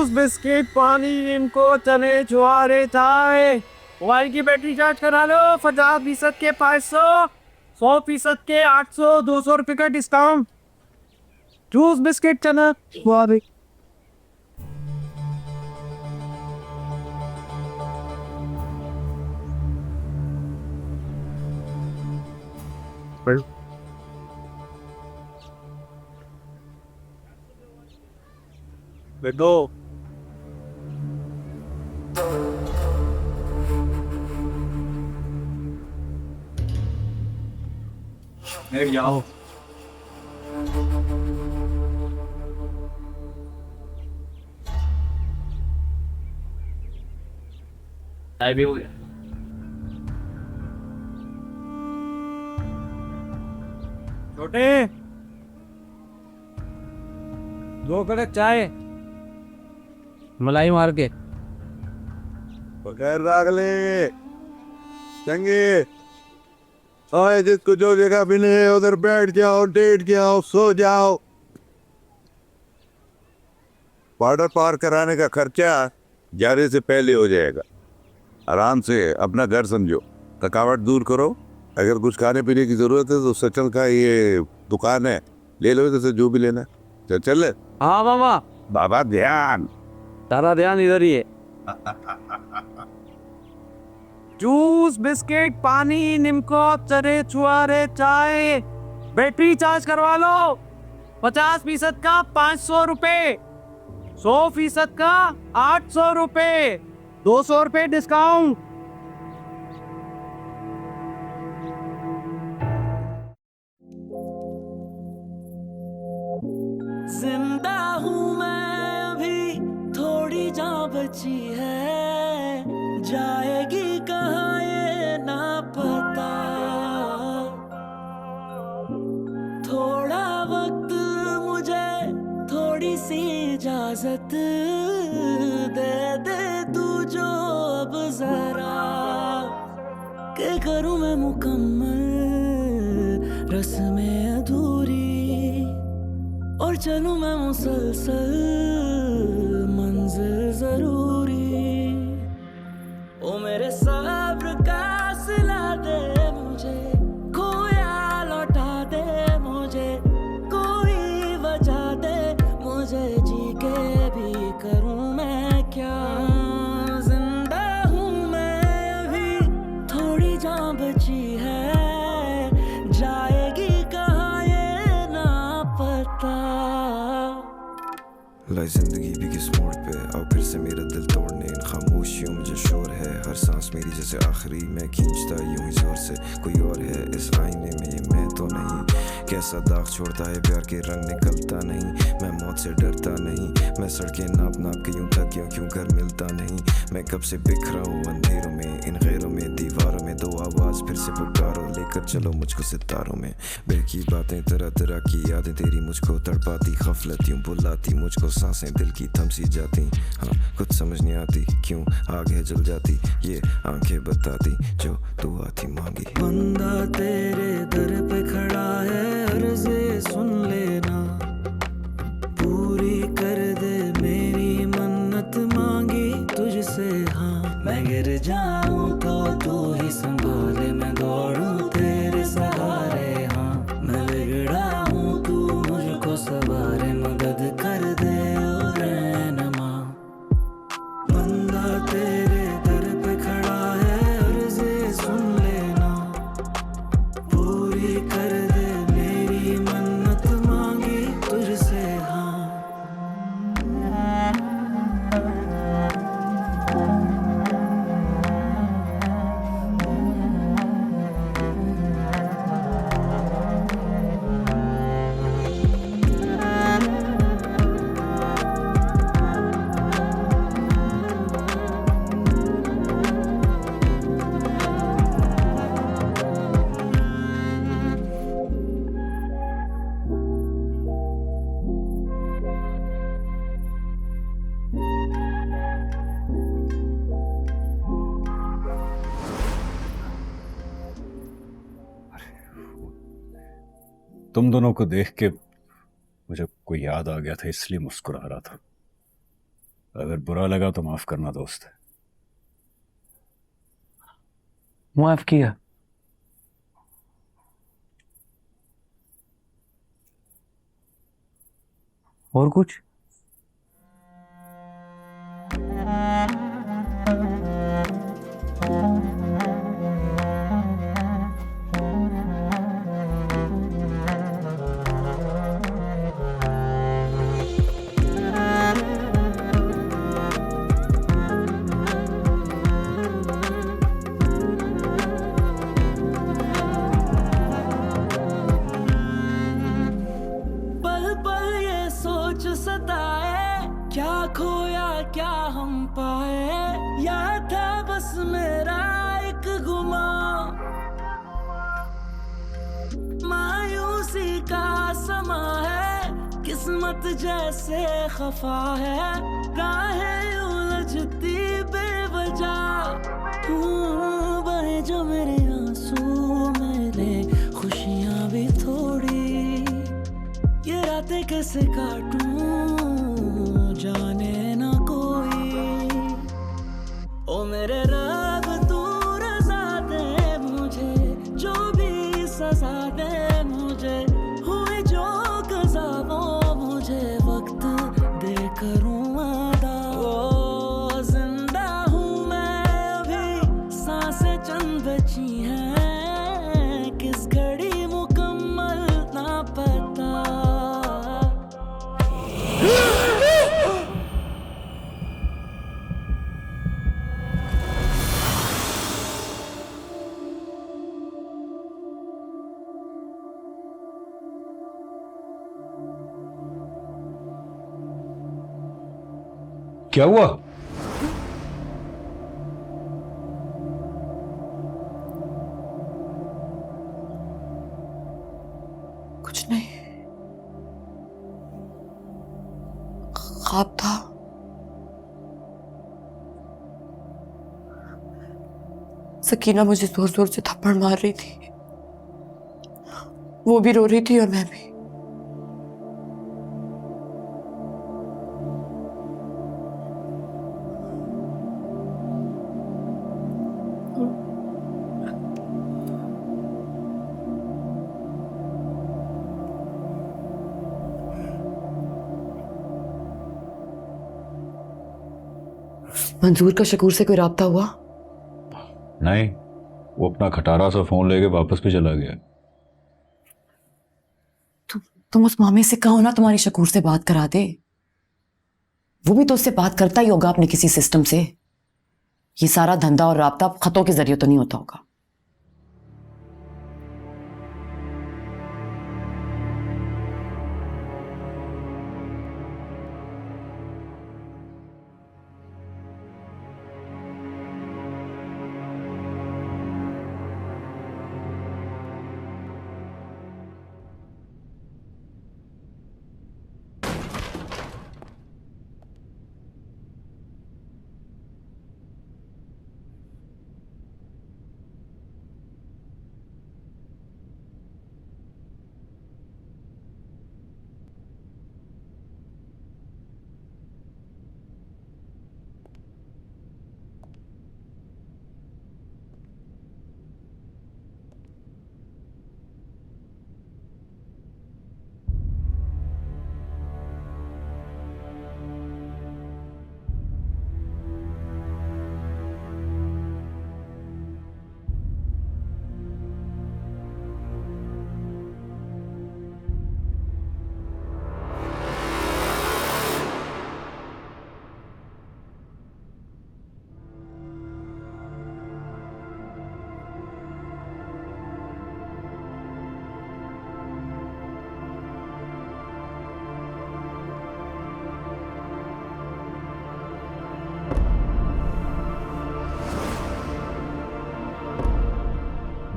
Juice biscuit पानी इनको चने छुआरे चाय। मोबाइल की बैटरी चार्ज करा लो। 50% के 500, 100% के 800, 200 रुपए का डिस्काउंट। जूस बिस्किट चना छुआरे। बैठो। जाओ। चाय भी हो गया। छोटे 2 कड़क चाय मलाई मार के। बगैर रागले चंगे। ओए जिसको जो जगह मिले उधर बैठ जाओ, लेट जाओ, सो जाओ। बॉर्डर पार कराने का खर्चा जाने से पहले हो जाएगा। आराम से अपना घर समझो, थकावट दूर करो। अगर कुछ खाने पीने की जरूरत है तो सचल का ये दुकान है, ले लो जैसे जो भी लेना है। चल। हाँ मामा, बाबा ध्यान। तारा ध्यान इधर ही है। जूस बिस्किट पानी निमको चने छुआरे चाय। बैटरी चार्ज करवा लो। 50% का 500 रुपए, 100% का 800 रुपए, 200 रुपए डिस्काउंट। जिंदा हूँ मैं अभी, थोड़ी जान बची है, जाएगी कहाँ ये ना पता। थोड़ा वक्त मुझे, थोड़ी सी इजाजत दे दे तू जो अब जरा, के करूँ मैं मुकम्मल रस्में अधूरी, और चलूं मैं मुसलसल मंजिल जरूरी। ओ मेरे सब्र का सिला दे मुझे, खोया लौटा दे मुझे, कोई वजह दे मुझे, जी के भी करूं मैं क्या। जिंदा हूँ मैं अभी, थोड़ी जान बची है, जाएगी कहाँ ये ना पता। लाई जिंदगी भी किस मोड़ पे, आओ फिर से मेरा दिल तोड़ने। इन खामोशियों में जो शोर है, हर सांस मेरी जैसे आखिरी, मैं खींचता यूं ही जोर से। कोई और है इस आईने में, ये मैं तो नहीं। कैसा दाग छोड़ता है प्यार के रंग, निकलता नहीं। मैं मौत से डरता नहीं, मैं सड़कें नाप नाप के यूं थक गया, क्यों घर मिलता नहीं। मैं कब से बिखरा हूँ अंधेरों में, इन गैरों में, दीवारों में। दो आवाज फिर से पुकारो, लेकर चलो मुझको सितारों में। बहकी बातें तरह तरह की यादें तेरी मुझको तड़पाती, गफलत यूं बुलाती मुझको, सांसें दिल की थम सी जाती। हाँ कुछ समझ नहीं आती, क्यों आगे जल जाती ये आंखें बताती जो दुआ थी मांगी। बंदा तेरे दर पे खड़ा है, अर्ज़े सुन लेना, पूरी कर दे मेरी मन्नत मांगी तुझसे। हाँ मैं गिर जाऊं तो तू ही संभाले, मैं दौड़ूं तेरे सहारे। हाँ मैं बिगड़ा हूँ तू मुझको सवारे, मदद कर दे ओ रहनुमा। बंदा तेरे दर पे खड़ा है, अर्ज़े सुन लेना, पूरी कर दे मेरी मन्नत मांगी तुझसे। हाँ तुम दोनों को देख के मुझे कोई याद आ गया था, इसलिए मुस्कुरा रहा था। अगर बुरा लगा तो माफ करना दोस्त। माफ किया। और कुछ? पल पल ये सोच सताए, क्या खोया क्या हम पाए, या था बस मेरा एक गुमा। मायूसी का समा है, किस्मत जैसे खफा है, राहें उलझती बेवजह। बहे जो मेरे आंसू मेरे, खुशियां भी थोड़ी, ये रातें कैसे काटूं जाने ना कोई। ओ मेरे रब तू रज़ा दे मुझे, जो भी सजा दे मुझे, हुई जो कज़ा वो मुझे वक्त दे करूं अदा। ओ जिंदा हूँ मैं अभी, सांसें चंद बची हैं, किस घड़ी मुकम्मल ना पता। क्या हुआ? कुछ नहीं, ख्वाब था। सकीना मुझे जोर जोर से थप्पड़ मार रही थी, वो भी रो रही थी और मैं भी। मंजूर का शकूर से कोई राब्ता हुआ? नहीं, वो अपना खटारा सा फोन लेके वापस भी चला गया। तुम उस मामे से कहो ना तुम्हारी शकूर से बात करा दे, वो भी तो उससे बात करता ही होगा अपने किसी सिस्टम से। ये सारा धंधा और राब्ता खतों के जरिए तो नहीं होता होगा।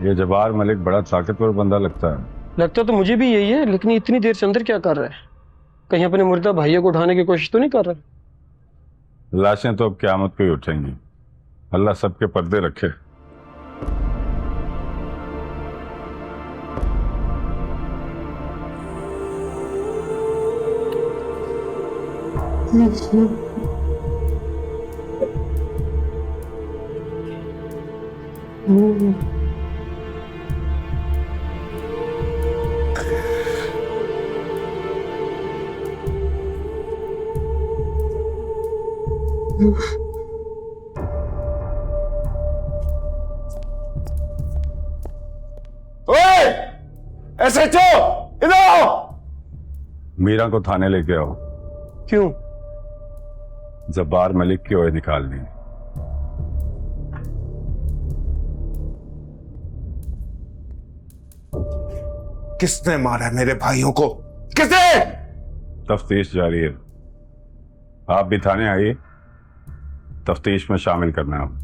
ये जवाहर मलिक बड़ा ताकतवर बंदा लगता है। लगता तो मुझे भी यही है, लेकिन इतनी देर से अंदर क्या कर रहा है? कहीं अपने मुर्दा भाइयों को उठाने की कोशिश तो नहीं कर रहा? लाशें तो अब क़यामत पे ही उठेंगी। अल्लाह सबके पर्दे रखे। एसएचओ इधर आओ। मीरा को थाने लेके आओ। क्यों? जब्बार मलिक की ओर निकालनी। किसने मारा मेरे भाइयों को? किसने? तफ्तीश जारी है, आप भी थाने आइए, तफ्तीश में शामिल करना है।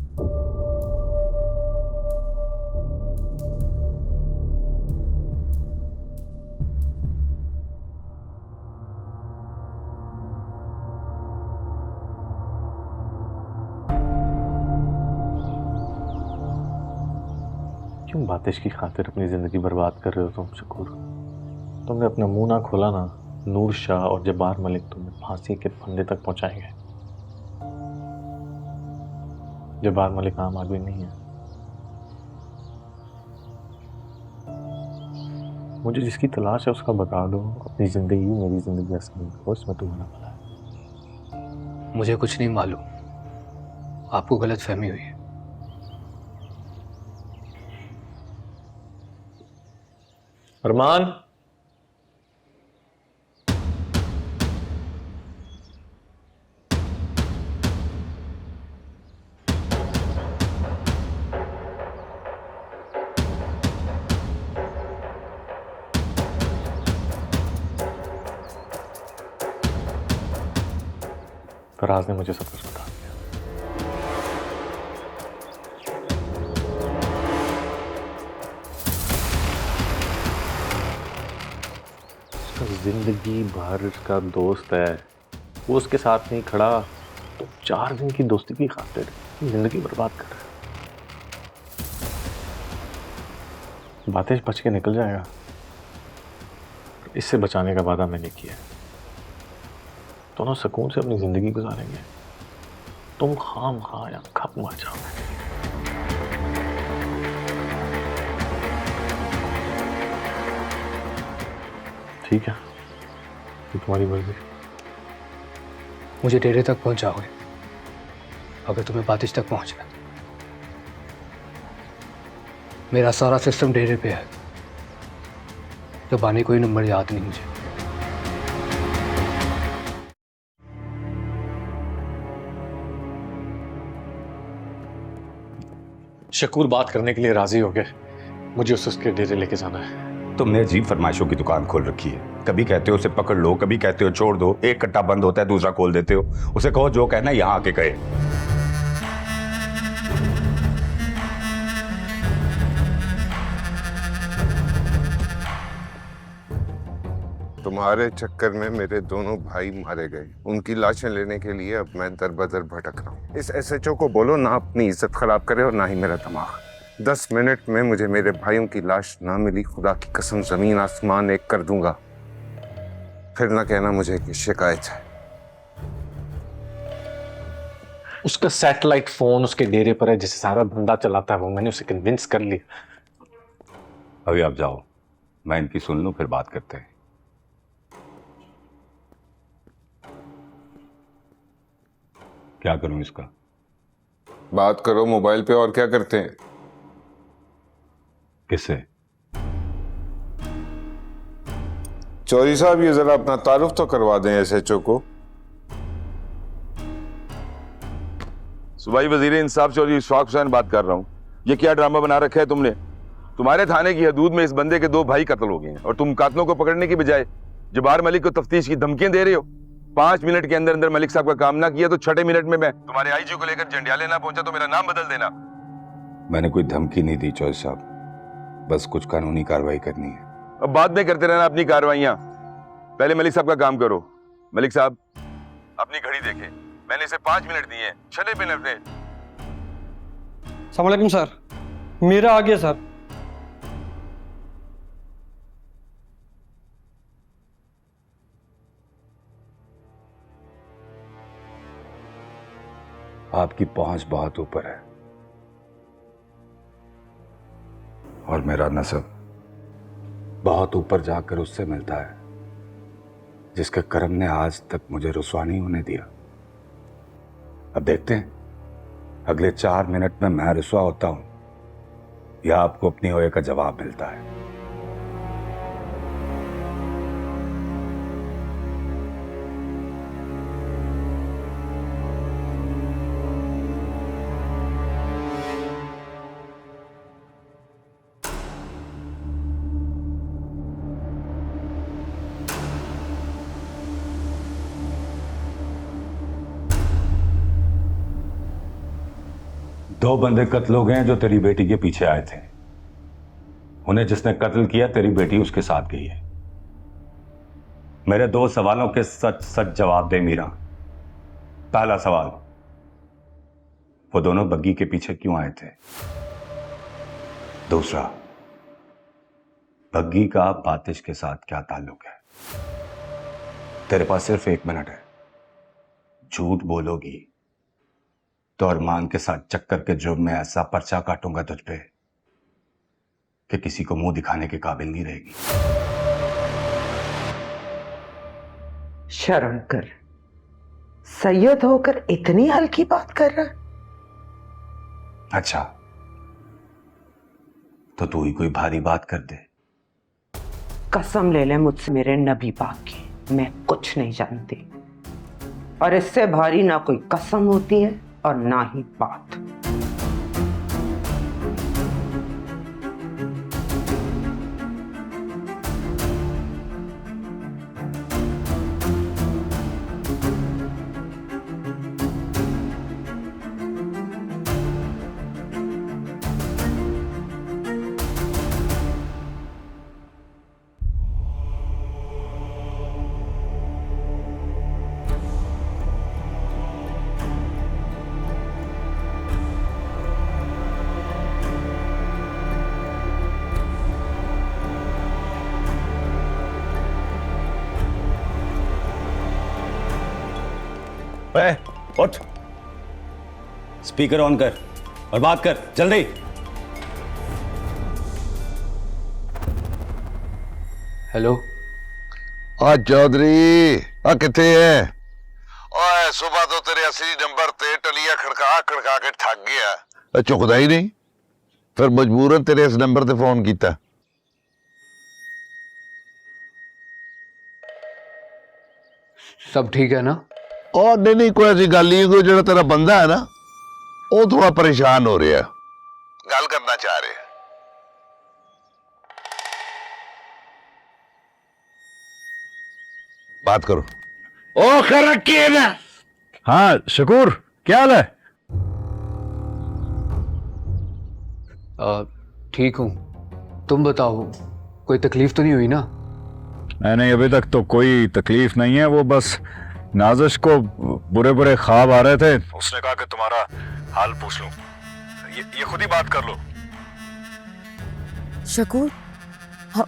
क्यों बातिश की खातिर अपनी जिंदगी बर्बाद कर रहे हो तुम शकूर? तुमने अपना मुंह ना खोला ना, नूर शाह और जब्बार मलिक तुम्हें फांसी के फंदे तक पहुंचाएंगे। जब्बार मलिक आम आदमी नहीं है। मुझे जिसकी तलाश है उसका बता दो। अपनी जिंदगी मेरी जिंदगी आसान करो, इसमें तुम्हारा भला है। मुझे कुछ नहीं मालूम, आपको गलत फहमी हुई है। अरमान, फराज ने मुझे सब कुछ बता दिया। जिंदगी भर का दोस्त है, वो उसके साथ नहीं खड़ा तो 4 दिन की दोस्ती की खातिर जिंदगी बर्बाद कर रहा है। बातें बच के निकल जाएगा, इससे बचाने का वादा मैंने किया। दोनों सुकून से अपनी जिंदगी गुजारेंगे, तुम खाम खा या खप मर जाओगे। ठीक है, ये तुम्हारी मर्जी। मुझे डेरे तक पहुंचाओगे अगर तुम्हें बातिश तक पहुंचना। मेरा सारा सिस्टम डेरे पे है, जब आने कोई नंबर याद नहीं मुझे। शकूर बात करने के लिए राजी हो गए, मुझे उसके डेरे लेके जाना है। तुमने अजीब फरमाइशों की दुकान खोल रखी है। कभी कहते हो उसे पकड़ लो, कभी कहते हो छोड़ दो। एक कट्टा बंद होता है, दूसरा खोल देते हो। उसे कहो जो कहना है यहां आके कहे। तुम्हारे चक्कर में मेरे दोनों भाई मारे गए। उनकी लाशें लेने के लिए अब मैं दर बदर भटक रहा हूँ। इस एसएचओ को बोलो ना अपनी इज्जत खराब करे और ना ही मेरा दिमाग। 10 मिनट में मुझे मेरे भाइयों की लाश ना मिली, खुदा की कसम जमीन आसमान एक कर दूंगा। फिर ना कहना मुझे कि शिकायत है। उसका सैटेलाइट फोन उसके डेरे पर है, जिसे सारा धंधा चलाता है वो। मैंने उसे कन्विंस कर लिया। अभी आप जाओ, मैं इनकी सुन लूं, फिर बात करते हैं। क्या करूं इसका? बात करो मोबाइल पे, और क्या करते हैं? किससे? चौधरी साहब, ये जरा अपना तारुफ तो करवा दें एसएचओ को। सूबाई वजीर इंसाफ चौधरी इशफाक हुसैन बात कर रहा हूँ। ये क्या ड्रामा बना रखा है तुमने? तुम्हारे थाने की हदूद में इस बंदे के 2 भाई कत्ल हो गए हैं और तुम कातलों को पकड़ने की बजाय जब्बार मलिक को तफ्तीश की धमकियां दे रहे हो। 5 मिनट के अंदर अंदर मलिक साहब का काम ना किया तो 6 मिनट में मैं तुम्हारे आईजी को लेकर जंडियाले ना पहुंचा तो मेरा नाम बदल देना। मैंने कोई धमकी नहीं दी चौधरी साहब, बस कुछ कानूनी कार्रवाई करनी है। अब बाद में करते रहना अपनी कार्रवाइयां, पहले मलिक साहब का काम करो। मलिक साहब अपनी घड़ी देखें, मैंने इसे 5 मिनट दिए हैं, 6 मिनट में। अस्सलाम वालेकुम सर, मेरा आ गया सर। आपकी पहुंच बहुत ऊपर है, और मेरा नसब बहुत ऊपर जाकर उससे मिलता है जिसके कर्म ने आज तक मुझे रुसवा नहीं होने दिया। अब देखते हैं अगले 4 मिनट में मैं रुसवा होता हूं या आपको अपनी होए का जवाब मिलता है। दो बंदे कत्ल हो गए हैं जो तेरी बेटी के पीछे आए थे। उन्हें जिसने कत्ल किया तेरी बेटी उसके साथ गई है। मेरे 2 सवालों के सच सच जवाब दे मीरा। पहला सवाल, वो दोनों बग्गी के पीछे क्यों आए थे? दूसरा, बग्गी का बातिश के साथ क्या ताल्लुक है? तेरे पास सिर्फ 1 मिनट है। झूठ बोलोगी तो अरमान के साथ चक्कर के जुर्म में ऐसा पर्चा काटूंगा तुझ पे कि किसी को मुंह दिखाने के काबिल नहीं रहेगी। शर्म कर, सैयद होकर इतनी हल्की बात कर रहा। अच्छा, तो तू ही कोई भारी बात कर दे। कसम ले ले मुझसे मेरे नबी पाक की, मैं कुछ नहीं जानती, और इससे भारी ना कोई कसम होती है और ना ही बात। उठ, स्पीकर ऑन कर और बात कर जल्दी। हेलो। चौधरी किथे है? ओए सुबह तो तेरे असली नंबर ते टलिया खड़का खड़का के थक गया, चुकदा ही नहीं, फिर मजबूरन तेरे इस नंबर ते फोन किया। सब ठीक है ना? और नहीं कोई ऐसी गल नहीं, कोई जो तेरा बंदा है ना वो थोड़ा परेशान हो रहा, गल करना चाह रहे। बात करो। ओ खरक्की ना। हाँ शकूर, क्या हाल है? ठीक हूँ, तुम बताओ, कोई तकलीफ तो नहीं हुई ना? नहीं, अभी तक तो कोई तकलीफ नहीं है। वो बस नाजिश को बुरे बुरे ख्वाब आ रहे थे, उसने कहा कि तुम्हारा हाल पूछ लूं। ये खुद ही बात कर लो। शकूर,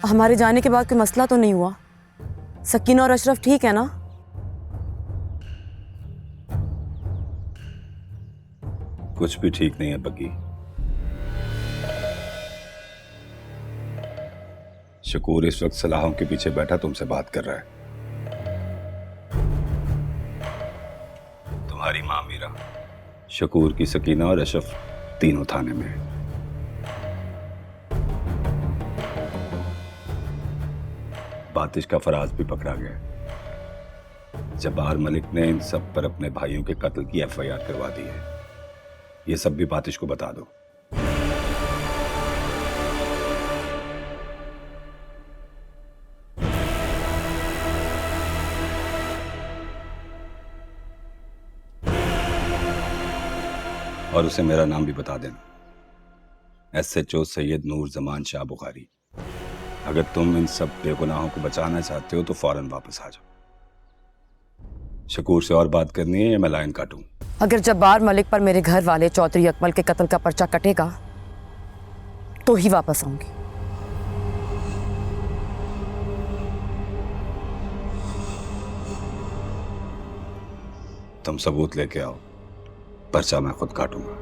हमारे जाने के बाद कोई मसला तो नहीं हुआ? सकीना और अशरफ ठीक है ना? कुछ भी ठीक नहीं है बग्गी। शकूर इस वक्त सलाहों के पीछे बैठा तुमसे बात कर रहा है। तुम्हारी माँ मीरा, शकूर की सकीना और अशरफ तीनों थाने में। बातिश का फराज भी पकड़ा गया। जब्बार मलिक ने इन सब पर अपने भाइयों के कत्ल की FIR करवा दी है। ये सब भी बातिश को बता दो। और उसे मेरा नाम भी बता देना, SHO सैयद नूर जमान शाह बुखारी। अगर तुम इन सब बेगुनाहों को बचाना चाहते हो तो फौरन वापस आ जाओ। शकूर से और बात करनी है या मैं लाइन काटूं? अगर जब्बार मलिक पर मेरे घर वाले चौधरी अकमल के कत्ल का पर्चा कटेगा तो ही वापस आऊंगी। तुम सबूत लेके आओ, पर्चा मैं खुद काटूंगा।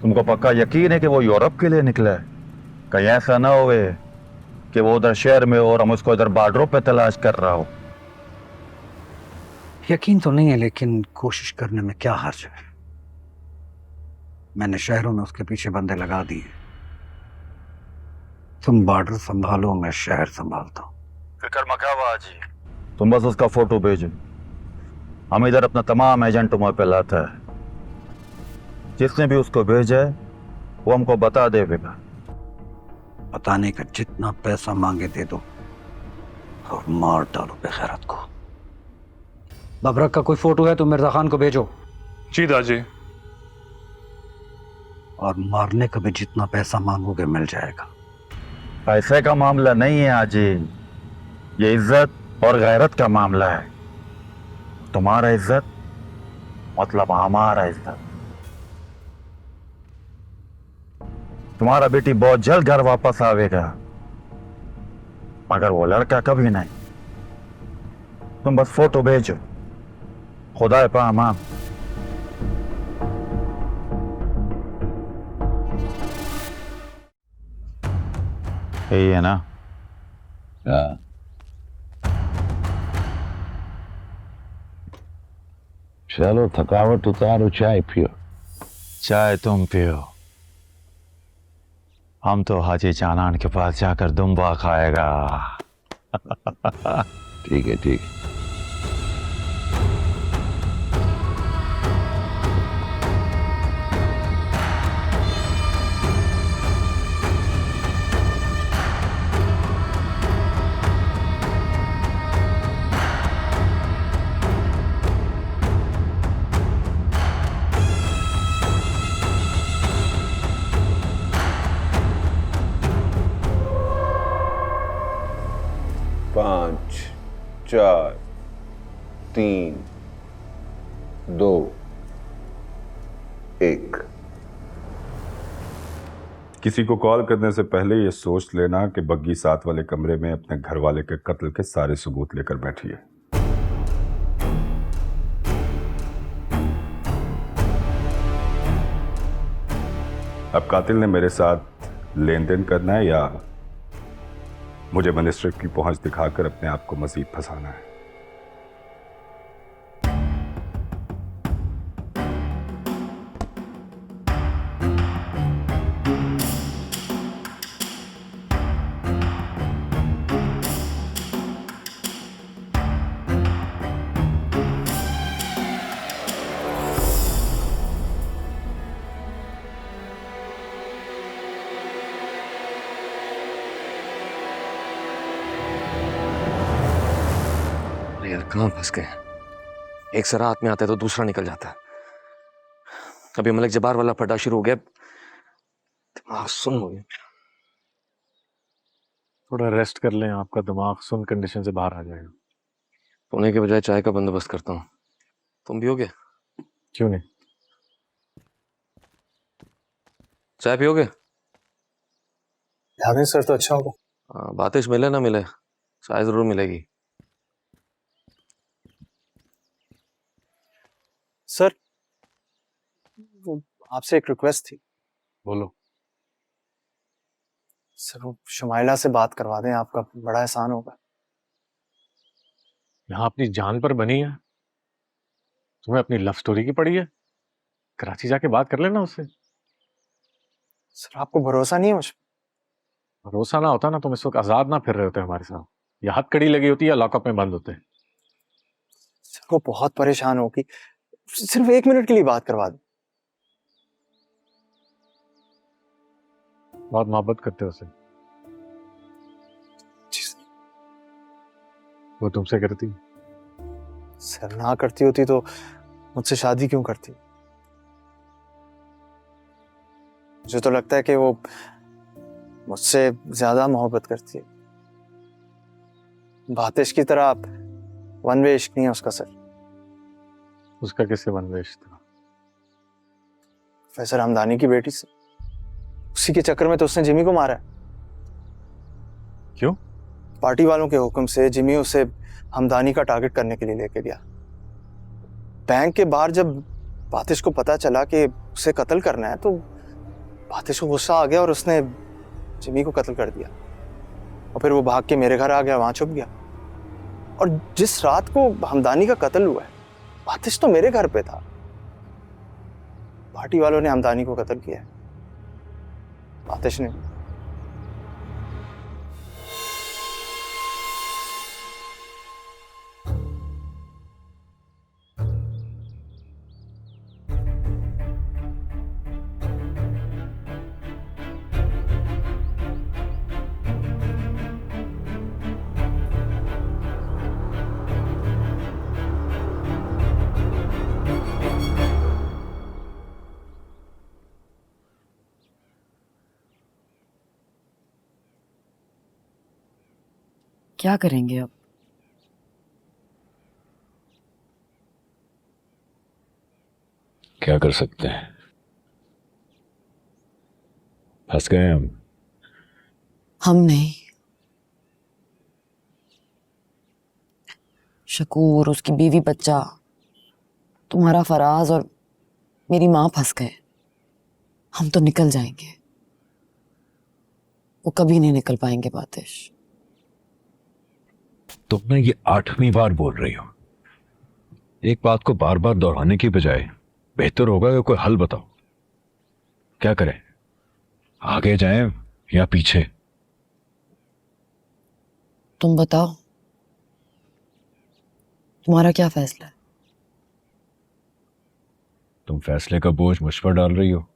तुमको पक्का यकीन है कि वो यूरोप के लिए निकला है? कहीं ऐसा ना होवे कि वो उधर शहर में हो और हम उसको इधर बॉर्डरों पे तलाश कर रहा हो। यकीन तो नहीं है, लेकिन कोशिश करने में क्या हर्ज है। मैंने शहरों में उसके पीछे बंदे लगा दिए। तुम बॉर्डर संभालो, मैं शहर संभालता हूँ। फिक्र मत करो बाजी, तुम बस उसका फोटो भेजो, हम इधर अपना तमाम एजेंट तुम्हारे पे लाता है। जिसने भी उसको भेजा है वो हमको बता देगा। बताने का जितना पैसा मांगे दे दो और मार डालो बेगैरत को। बबरक का कोई फोटो है तो मिर्जा खान को भेजो। जी दाजी। और मारने का भी जितना पैसा मांगोगे मिल जाएगा। पैसे का मामला नहीं है आजी, ये इज्जत और गैरत का मामला है। तुम्हारा इज्जत मतलब हमारा इज्जत। तुम्हारा बेटी बहुत जल्द घर वापस आवेगा, मगर वो लड़का कभी नहीं। तुम बस फोटो भेजो, खुदा पे अमान। यही है ना? चलो थकावट उतारो, चाय पियो। चाय तुम पियो, हम तो हाजी चानान के पास जाकर दुम्बा खाएगा। ठीक है, ठीक है। पाँच, चार, तीन, दो, एक। किसी को कॉल करने से पहले ये सोच लेना कि बग्गी साथ वाले कमरे में अपने घर वाले के कत्ल के सारे सबूत लेकर बैठी है। अब कातिल ने मेरे साथ लेन देन करना है या मुझे मिनिस्टर की पहुंच दिखाकर अपने आप को मजीद फंसाना है? यार कहाँ फंस गए? एक सरा हाथ में आता है तो दूसरा निकल जाता है। अभी मलिक जबार वाला फटा शुरू हो गया, दिमाग सुन हो गया। थोड़ा रेस्ट कर लें, आपका दिमाग सुन कंडीशन से बाहर आ जाएगा। सोने के बजाय चाय का बंदोबस्त करता हूँ, तुम पियोगे? क्यों नहीं? चाय पियोगे? सर तो अच्छा होगा। बातिश मिले ना मिले, चाय जरूर मिलेगी। सर वो आपसे एक रिक्वेस्ट थी। बोलो। सर वो शुमाइला से बात करवा दें, आपका बड़ा एहसान होगा। यहाँ अपनी जान पर बनी है, तुम्हें अपनी लव स्टोरी की पड़ी है, कराची जाके बात कर लेना उससे। सर आपको भरोसा नहीं है मुझ पर? भरोसा ना होता ना तुम इस वक्त आजाद ना फिर रहे होते हमारे साथ, या हथकड़ी लगी होती या लॉकअप में बंद होते। सर वो बहुत परेशान होगी, सिर्फ 1 मिनट के लिए बात करवा दो। बहुत मोहब्बत करते हो उसे? वो तुमसे करती? सर ना करती होती तो मुझसे शादी क्यों करती? मुझे तो लगता है कि वो मुझसे ज्यादा मोहब्बत करती है। बातिश की तरह वन वे इश्क नहीं है उसका सर। उसका किससे वन वे इश्क था? प्रोफेसर हमदानी की बेटी से। उसी के चक्कर में तो उसने जिमी को मारा है। क्यों? पार्टी वालों के हुक्म से जिमी उसे हमदानी का टारगेट करने के लिए लेके गया। बैंक के बाहर जब बातिश को पता चला कि उसे कत्ल करना है तो आतिश को गुस्सा आ गया और उसने जिमी को कत्ल कर दिया और फिर वो भाग के मेरे घर आ गया, वहां छुप गया। और जिस रात को हमदानी का कत्ल हुआ है आतिश तो मेरे घर पे था। पार्टी वालों ने हमदानी को कत्ल किया है, आतिश ने। क्या करेंगे अब? क्या कर सकते हैं, फंस गए हम नहीं, शकूर, उसकी बीवी बच्चा, तुम्हारा फराज और मेरी माँ फंस गए। हम तो निकल जाएंगे, वो कभी नहीं निकल पाएंगे बातिश। तुम ना ये 8वीं बार बोल रही हो। एक बात को बार बार दोहराने की बजाय बेहतर होगा कि कोई हल बताओ। क्या करें, आगे जाएं या पीछे? तुम बताओ, तुम्हारा क्या फैसला है? तुम फैसले का बोझ मुझ पर डाल रही हो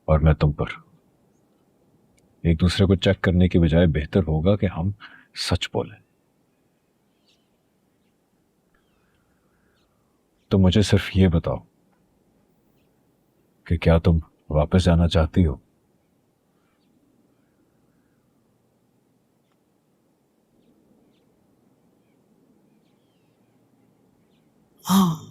और मैं तुम पर। एक दूसरे को चेक करने की बजाय बेहतर होगा कि हम सच बोलें। तो मुझे सिर्फ ये बताओ कि क्या तुम वापस जाना चाहती हो? हाँ,